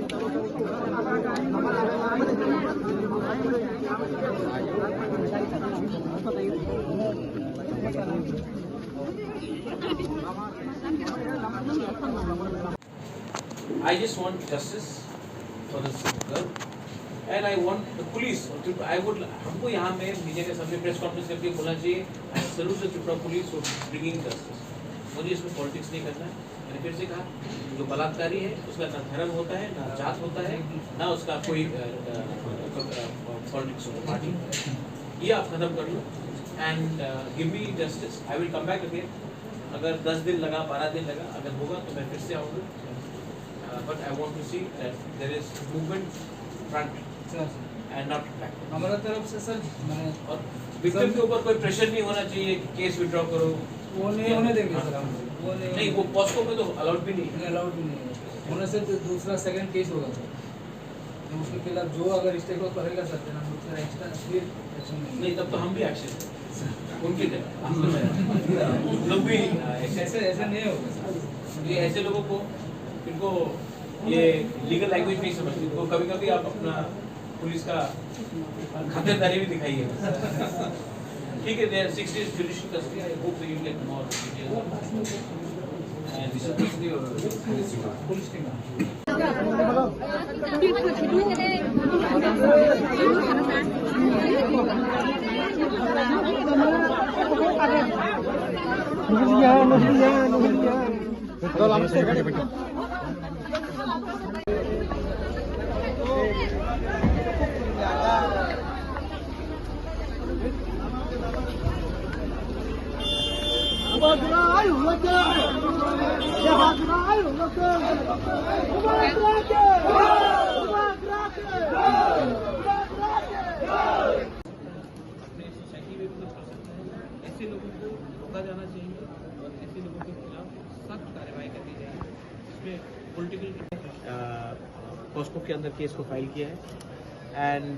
I just want justice for this girl, and I want the police. I would हमको यहाँ में media के सामने प्रेस कॉन्फ्रेंस करके बोलना चाहिए I salute the Tripura police for bringing justice. मुझे इसमें पॉलिटिक्स नहीं करना है। मैंने फिर से कहा जो बलात्कारी है उसका ना धर्म होता है, ना जात होता है, ना उसका कोई पॉलिटिक्स होता पार्टी। ये आप खत्म कर लो and give me justice. I will come back again. अगर 10 दिन लगा, 12 दिन लगा, अगर होगा तो मैं फिर से आऊँगा। But I want to see that there is movement front and not back. हमारा तरफ से सर मैंने और विक्टिम के ऊपर कोई प्रेशर नहीं होना चाहिए कि केस विड्रॉ करो। वो नहीं होने देंगे सर हम। वो नहीं वो पॉस्को में तो अलाउड भी नहीं है। अलाउड भी नहीं है। होने से तो दूसरा सेकंड केस होगा सर। तो उसके खिलाफ जो अगर स्टेक को करेगा सर देना दूसरा एक्स्ट्रा फिर एक्शन नहीं तब तो हम भी एक्शन उनकी लोग भी ऐसे नहीं होगा सर। ये ऐसे लोगों को इनको ये लीगल लैंग्वेज नहीं समझते। तो कभी कभी आप अपना पुलिस का खातिरदारी भी दिखाइए। ठीक है, there are 6 days judicial custody. I hope that you get more details. And this is police team. ऐसे लोगों को रोका जाना चाहिए और ऐसे लोगों के खिलाफ सख्त कार्रवाई करनी चाहिए। इसमें पॉलिटिकल पॉस्को के अंदर केस को फाइल किया है एंड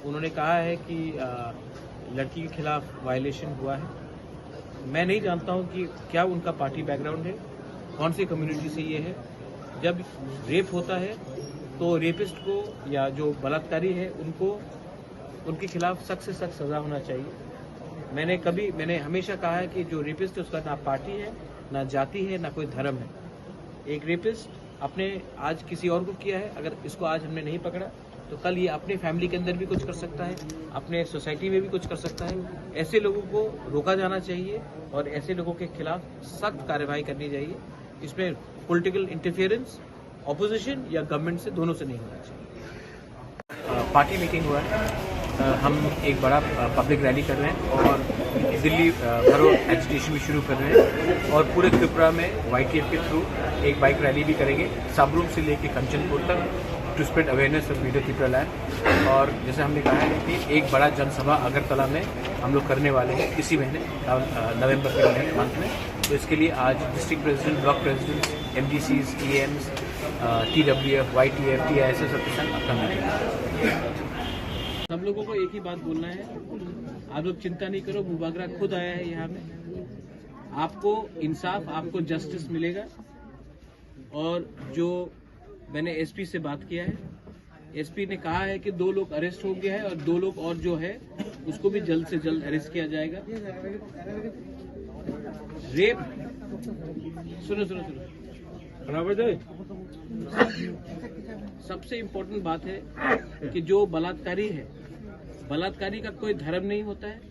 उन्होंने कहा है कि लड़की के खिलाफ वायलेशन हुआ है। मैं नहीं जानता हूं कि क्या उनका पार्टी बैकग्राउंड है, कौन सी कम्युनिटी से ये है। जब रेप होता है तो रेपिस्ट को या जो बलात्कारी है उनको उनके खिलाफ सख्त से सख्त सजा होना चाहिए। मैंने हमेशा कहा है कि जो रेपिस्ट है उसका ना पार्टी है, ना जाति है, ना कोई धर्म है। एक रेपिस्ट अपने आज किसी और को किया है, अगर इसको आज हमने नहीं पकड़ा तो कल ये अपने फैमिली के अंदर भी कुछ कर सकता है, अपने सोसाइटी में भी कुछ कर सकता है। ऐसे लोगों को रोका जाना चाहिए और ऐसे लोगों के खिलाफ सख्त कार्रवाई करनी चाहिए। इसमें पॉलिटिकल इंटरफेरेंस ऑपोजिशन या गवर्नमेंट से दोनों से नहीं होना चाहिए। पार्टी मीटिंग हुआ है, हम एक बड़ा पब्लिक रैली कर रहे हैं और दिल्ली भरो एजिटेशन भी शुरू कर रहे हैं और पूरे त्रिपुरा में YTF के थ्रू एक बाइक रैली भी करेंगे सबरूम से लेके कंचनपुर तक to spread awareness of video Tripura land. और जैसे हमने कहा है कि एक बड़ा जनसभा अगरतला में हम लोग करने वाले हैं इसी महीने नवंबर के मंथ में। तो इसके लिए आज district president, block president, MDCs, EMs, TWF, YTF, TISS अपना मीटिंग। सब लोगों को एक ही बात बोलना है, आप लोग चिंता नहीं करो। मुबागरा खुद आया है यहाँ में, आपको इंसाफ, आपको जस्टिस मिलेगा। और जो मैंने SP से बात किया है, SP ने कहा है कि 2 लोग अरेस्ट हो गया है और 2 लोग और जो है उसको भी जल्द से जल्द अरेस्ट किया जाएगा। रेप सुनो सबसे इम्पोर्टेंट बात है कि जो बलात्कारी है, बलात्कारी का कोई धर्म नहीं होता है,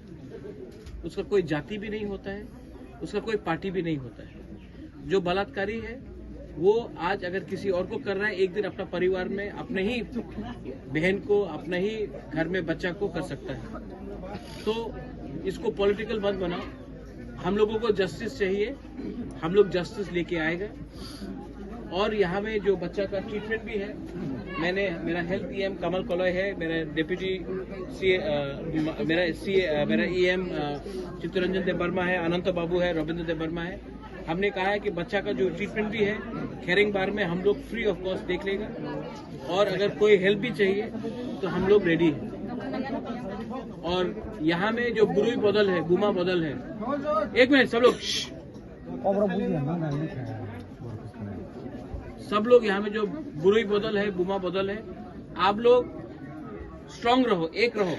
उसका कोई जाति भी नहीं होता है, उसका कोई पार्टी भी नहीं होता है। जो बलात्कारी है वो आज अगर किसी और को कर रहा है, एक दिन अपना परिवार में अपने ही बहन को, अपने ही घर में बच्चा को कर सकता है। तो इसको पॉलिटिकल मत बनाओ। हम लोगों को जस्टिस चाहिए, हम लोग जस्टिस लेके आएगा। और यहाँ में जो बच्चा का ट्रीटमेंट भी है, मेरा हेल्थ EM कमल कॉलॉय है, मेरा डिप्यूटी मेरा EM चित्तरंजन देवर्मा है, अनंत बाबू है, रविंद्र देवर्मा है। हमने कहा है कि बच्चा का जो ट्रीटमेंट भी है खेरिंग बार में हम लोग फ्री ऑफ कॉस्ट देख लेगा। और अगर कोई हेल्प भी चाहिए तो हम लोग रेडी हैं। और यहाँ में जो बुरुई बदल है, गुमा बदल है, एक मिनट सब लोग सब लोग यहाँ में जो बुरी बदल है, बुमा बदल है, आप लोग स्ट्रांग रहो, एक रहो।